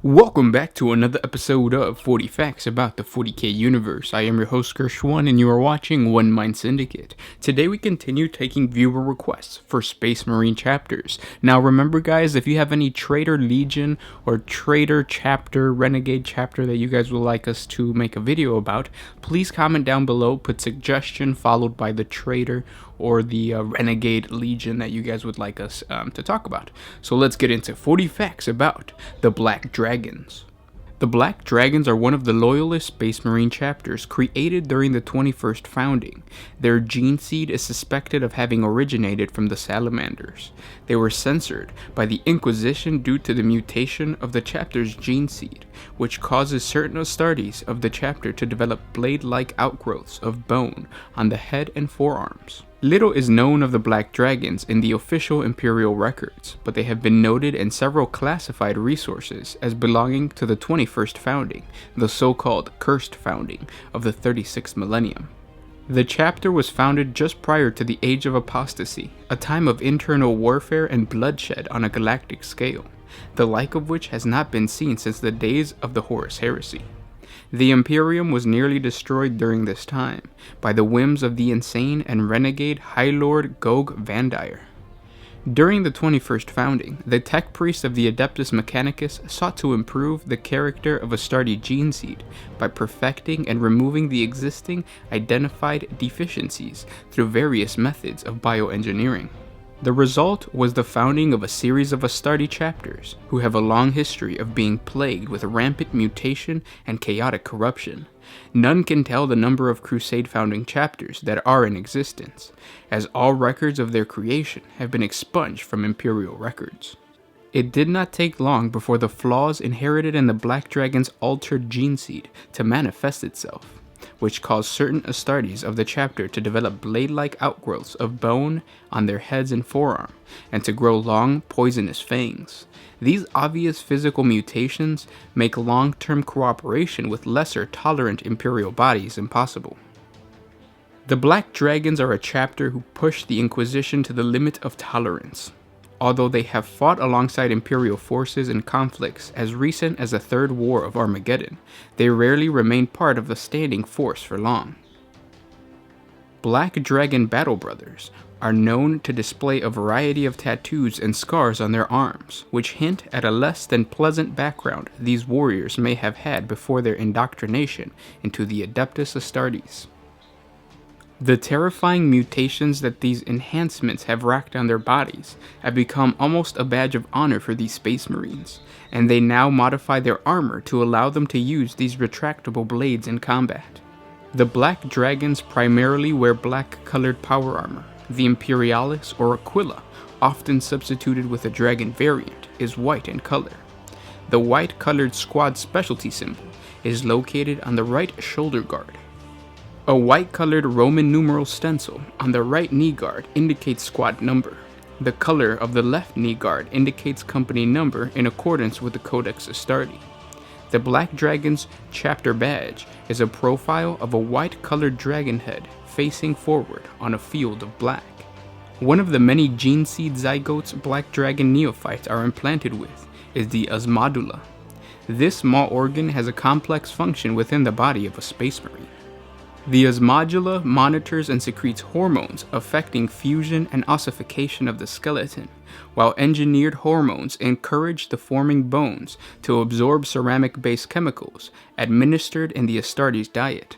Welcome back to another episode of 40 Facts about the 40K universe. I am your host Gershwan and you are watching One Mind Syndicate. Today we continue taking viewer requests for Space Marine chapters. Now remember guys, if you have any Traitor Legion or Traitor Chapter, Renegade Chapter that you guys would like us to make a video about, please comment down below, put suggestion followed by the Traitor or the Renegade Legion that you guys would like us to talk about. So let's get into 40 facts about the Black Dragons. The Black Dragons are one of the loyalist Space Marine chapters created during the 21st founding. Their gene seed is suspected of having originated from the Salamanders. They were censored by the Inquisition due to the mutation of the chapter's gene seed, which causes certain Astartes of the chapter to develop blade-like outgrowths of bone on the head and forearms. Little is known of the Black Dragons in the official Imperial records, but they have been noted in several classified resources as belonging to the 21st founding, the so-called Cursed Founding of the 36th millennium. The chapter was founded just prior to the Age of Apostasy, a time of internal warfare and bloodshed on a galactic scale, the like of which has not been seen since the days of the Horus Heresy. The Imperium was nearly destroyed during this time by the whims of the insane and renegade High Lord Gog Vandire. During the 21st founding, the tech priest of the Adeptus Mechanicus sought to improve the character of Astarte gene seed by perfecting and removing the existing identified deficiencies through various methods of bioengineering. The result was the founding of a series of Astarte chapters, who have a long history of being plagued with rampant mutation and chaotic corruption. None can tell the number of Crusade founding chapters that are in existence, as all records of their creation have been expunged from Imperial records. It did not take long before the flaws inherited in the Black Dragon's altered gene seed to manifest itself, which caused certain Astartes of the chapter to develop blade-like outgrowths of bone on their heads and forearm, and to grow long, poisonous fangs. These obvious physical mutations make long-term cooperation with lesser tolerant Imperial bodies impossible. The Black Dragons are a chapter who push the Inquisition to the limit of tolerance. Although they have fought alongside Imperial forces in conflicts as recent as the Third War of Armageddon, they rarely remain part of the standing force for long. Black Dragon Battle Brothers are known to display a variety of tattoos and scars on their arms, which hint at a less than pleasant background these warriors may have had before their indoctrination into the Adeptus Astartes. The terrifying mutations that these enhancements have racked on their bodies have become almost a badge of honor for these Space Marines, and they now modify their armor to allow them to use these retractable blades in combat. The Black Dragons primarily wear black-colored power armor. The Imperialis or Aquila, often substituted with a dragon variant, is white in color. The white-colored squad specialty symbol is located on the right shoulder guard. A white-colored Roman numeral stencil on the right knee guard indicates squad number. The color of the left knee guard indicates company number in accordance with the Codex Astarte. The Black Dragon's chapter badge is a profile of a white-colored dragon head facing forward on a field of black. One of the many gene seed zygotes Black Dragon neophytes are implanted with is the osmodula. This small organ has a complex function within the body of a Space Marine. The osmodula monitors and secretes hormones affecting fusion and ossification of the skeleton, while engineered hormones encourage the forming bones to absorb ceramic-based chemicals administered in the Astartes' diet.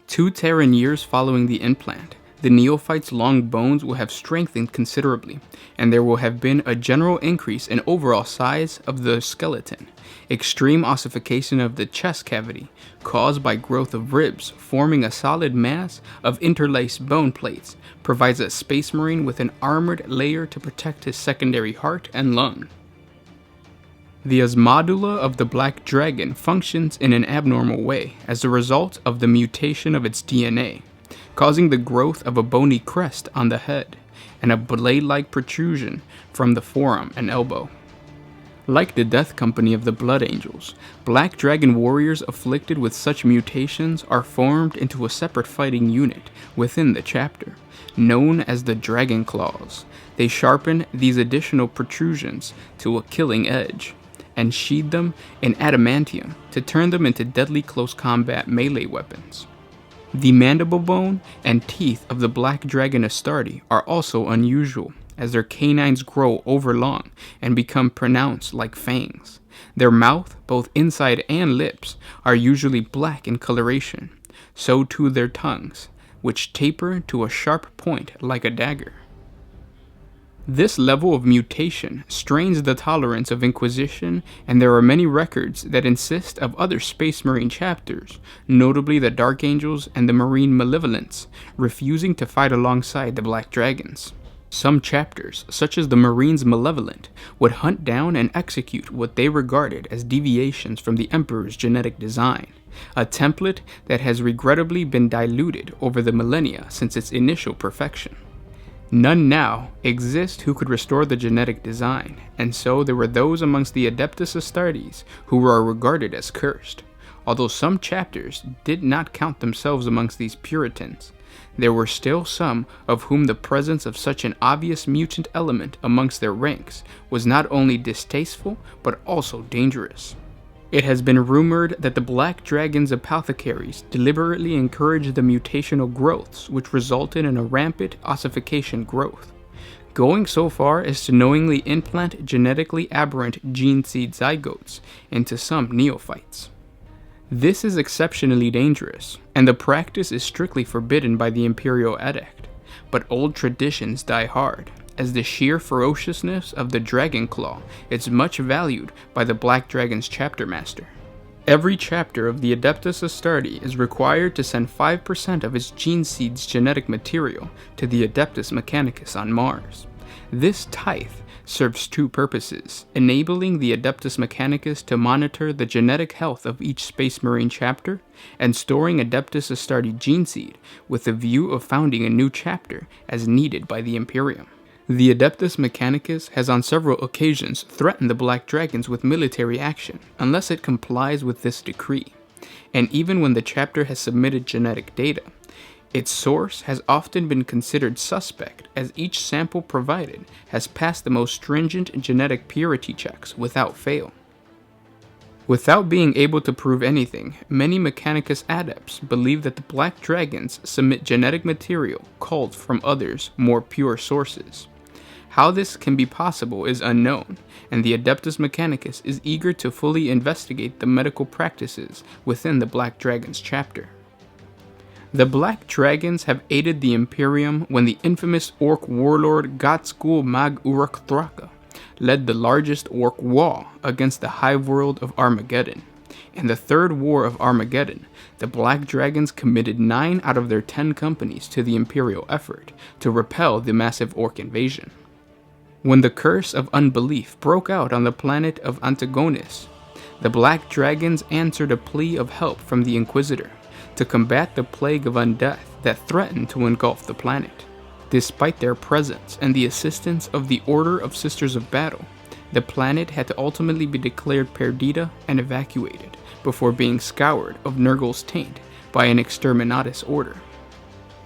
2 Terran years following the implant, the neophytes' long bones will have strengthened considerably, and there will have been a general increase in overall size of the skeleton. Extreme ossification of the chest cavity, caused by growth of ribs forming a solid mass of interlaced bone plates, provides a Space Marine with an armored layer to protect his secondary heart and lung. The osmodula of the Black Dragon functions in an abnormal way as a result of the mutation of its DNA, causing the growth of a bony crest on the head and a blade-like protrusion from the forearm and elbow. Like the Death Company of the Blood Angels, Black Dragon warriors afflicted with such mutations are formed into a separate fighting unit within the chapter, known as the Dragon Claws. They sharpen these additional protrusions to a killing edge. and sheathed them in adamantium to turn them into deadly close combat melee weapons. The mandible bone and teeth of the black dragon Astarte are also unusual, as their canines grow overlong and become pronounced like fangs. Their mouth, both inside and lips, are usually black in coloration, so too their tongues, which taper to a sharp point like a dagger. This level of mutation strains the tolerance of Inquisition, and there are many records that insist of other Space Marine chapters, notably the Dark Angels and the Marine Malevolence, refusing to fight alongside the Black Dragons. Some chapters, such as the Marines Malevolent, would hunt down and execute what they regarded as deviations from the Emperor's genetic design, a template that has regrettably been diluted over the millennia since its initial perfection. None now exist who could restore the genetic design, and so there were those amongst the Adeptus Astartes who were regarded as cursed. Although some chapters did not count themselves amongst these Puritans, there were still some of whom the presence of such an obvious mutant element amongst their ranks was not only distasteful, but also dangerous. It has been rumored that the Black Dragon's apothecaries deliberately encouraged the mutational growths which resulted in a rampant ossification growth, going so far as to knowingly implant genetically aberrant gene seed zygotes into some neophytes. This is exceptionally dangerous, and the practice is strictly forbidden by the Imperial Edict, but old traditions die hard, as the sheer ferociousness of the Dragon Claw is much valued by the Black Dragon's chapter master. Every chapter of the Adeptus Astarte is required to send 5% of its gene seed's genetic material to the Adeptus Mechanicus on Mars. This tithe serves two purposes: enabling the Adeptus Mechanicus to monitor the genetic health of each Space Marine chapter, and storing Adeptus Astarte gene seed with the view of founding a new chapter as needed by the Imperium. The Adeptus Mechanicus has on several occasions threatened the Black Dragons with military action unless it complies with this decree, and even when the chapter has submitted genetic data, its source has often been considered suspect, as each sample provided has passed the most stringent genetic purity checks without fail. Without being able to prove anything, many Mechanicus adepts believe that the Black Dragons submit genetic material culled from others, more pure sources. How this can be possible is unknown, and the Adeptus Mechanicus is eager to fully investigate the medical practices within the Black Dragons chapter. The Black Dragons have aided the Imperium when the infamous Orc warlord Gottskul Mag Uruk Thraka led the largest Orc war against the hive world of Armageddon. In the Third War of Armageddon, the Black Dragons committed 9 out of their 10 companies to the Imperial effort to repel the massive Orc invasion. When the Curse of Unbelief broke out on the planet of Antagonis, the Black Dragons answered a plea of help from the Inquisitor to combat the plague of undeath that threatened to engulf the planet. Despite their presence and the assistance of the Order of Sisters of Battle, the planet had to ultimately be declared perdita and evacuated before being scoured of Nurgle's taint by an exterminatus order.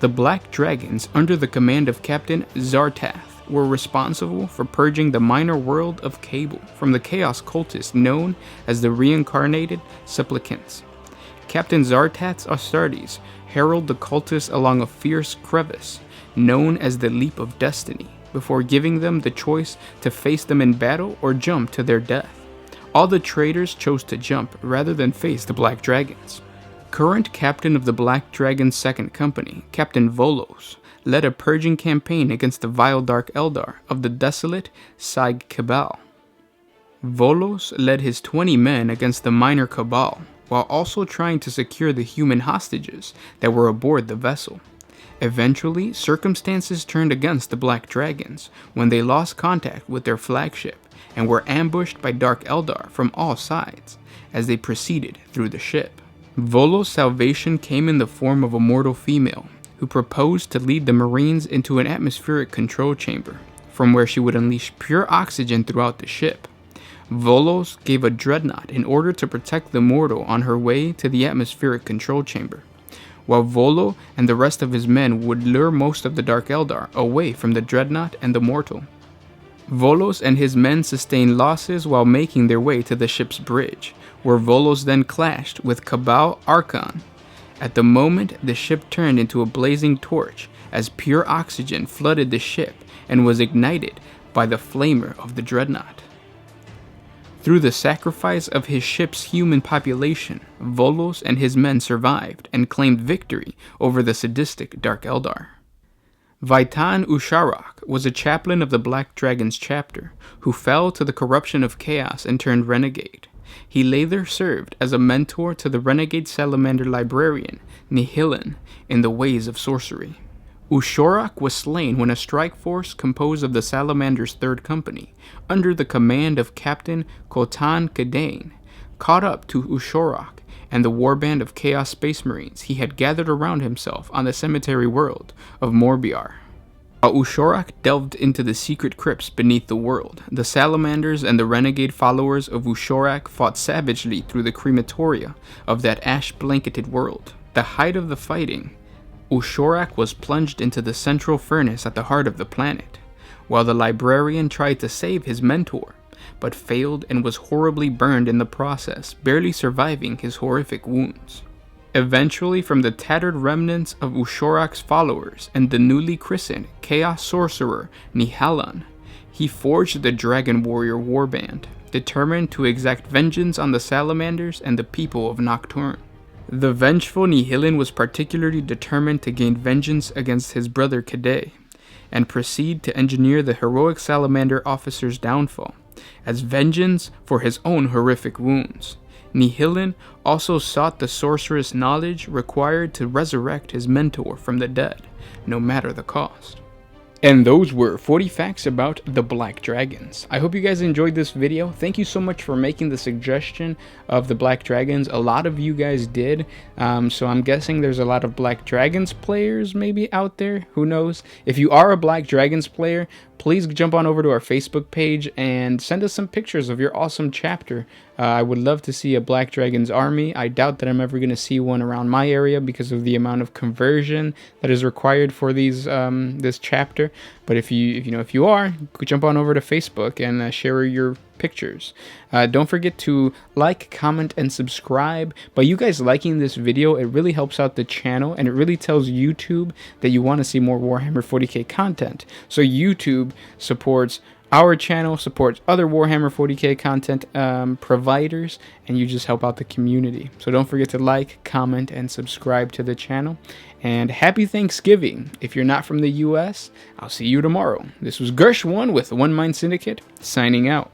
The Black Dragons, under the command of Captain Zartath, were responsible for purging the minor world of Cable from the chaos cultists known as the Reincarnated Supplicants. Captain Zartath's Astartes herald the cultists along a fierce crevice known as the Leap of Destiny, before giving them the choice to face them in battle or jump to their death. All the traitors chose to jump rather than face the Black Dragons. Current captain of the Black Dragon's Second Company, Captain Volos, led a purging campaign against the vile Dark Eldar of the desolate Saig Cabal. Volos led his 20 men against the minor Cabal, while also trying to secure the human hostages that were aboard the vessel. Eventually, circumstances turned against the Black Dragons when they lost contact with their flagship and were ambushed by Dark Eldar from all sides as they proceeded through the ship. Volos' salvation came in the form of a mortal female who proposed to lead the Marines into an atmospheric control chamber, from where she would unleash pure oxygen throughout the ship. Volos gave a dreadnought in order to protect the mortal on her way to the atmospheric control chamber, while Volo and the rest of his men would lure most of the Dark Eldar away from the dreadnought and the mortal. Volos and his men sustained losses while making their way to the ship's bridge, where Volos then clashed with Cabal Archon. At the moment, the ship turned into a blazing torch as pure oxygen flooded the ship and was ignited by the flamer of the dreadnought. Through the sacrifice of his ship's human population, Volos and his men survived and claimed victory over the sadistic Dark Eldar. Vaitan Usharak was a chaplain of the Black Dragon's chapter, who fell to the corruption of chaos and turned renegade. He later served as a mentor to the renegade salamander librarian, Nihilin, in the ways of sorcery. Ushorak was slain when a strike force composed of the Salamander's Third Company, under the command of Captain Kotan Kadane, caught up to Ushorak and the warband of Chaos Space Marines he had gathered around himself on the cemetery world of Morbiar. While Ushorak delved into the secret crypts beneath the world, the Salamanders and the renegade followers of Ushorak fought savagely through the crematoria of that ash-blanketed world. The height of the fighting, Ushorak was plunged into the central furnace at the heart of the planet, while the librarian tried to save his mentor, but failed and was horribly burned in the process, barely surviving his horrific wounds. Eventually, from the tattered remnants of Ushorak's followers and the newly christened Chaos Sorcerer Nihalan, he forged the Dragon Warrior Warband, determined to exact vengeance on the Salamanders and the people of Nocturne. The vengeful Nihilin was particularly determined to gain vengeance against his brother Kadei, and proceed to engineer the heroic Salamander officer's downfall, as vengeance for his own horrific wounds. Nihilin also sought the sorceress knowledge required to resurrect his mentor from the dead, no matter the cost. And those were 40 facts about the Black Dragons. I hope you guys enjoyed this video. Thank you so much for making the suggestion of the Black Dragons. A lot of you guys did, so I'm guessing there's a lot of Black Dragons players maybe out there. Who knows? If you are a Black Dragons player, please jump on over to our Facebook page and send us some pictures of your awesome chapter. I would love to see a Black Dragons army. I doubt that I'm ever going to see one around my area because of the amount of conversion that is required for these this chapter. But if you are, jump on over to Facebook and share your pictures. Don't forget to like, comment, and subscribe. By you guys liking this video, it really helps out the channel, and it really tells YouTube that you want to see more Warhammer 40K content. So YouTube supports our channel, supports other Warhammer 40K content providers, and you just help out the community. So don't forget to like, comment, and subscribe to the channel. And happy Thanksgiving. If you're not from the US, I'll see you tomorrow. This was Gersh1 with One Mind Syndicate, signing out.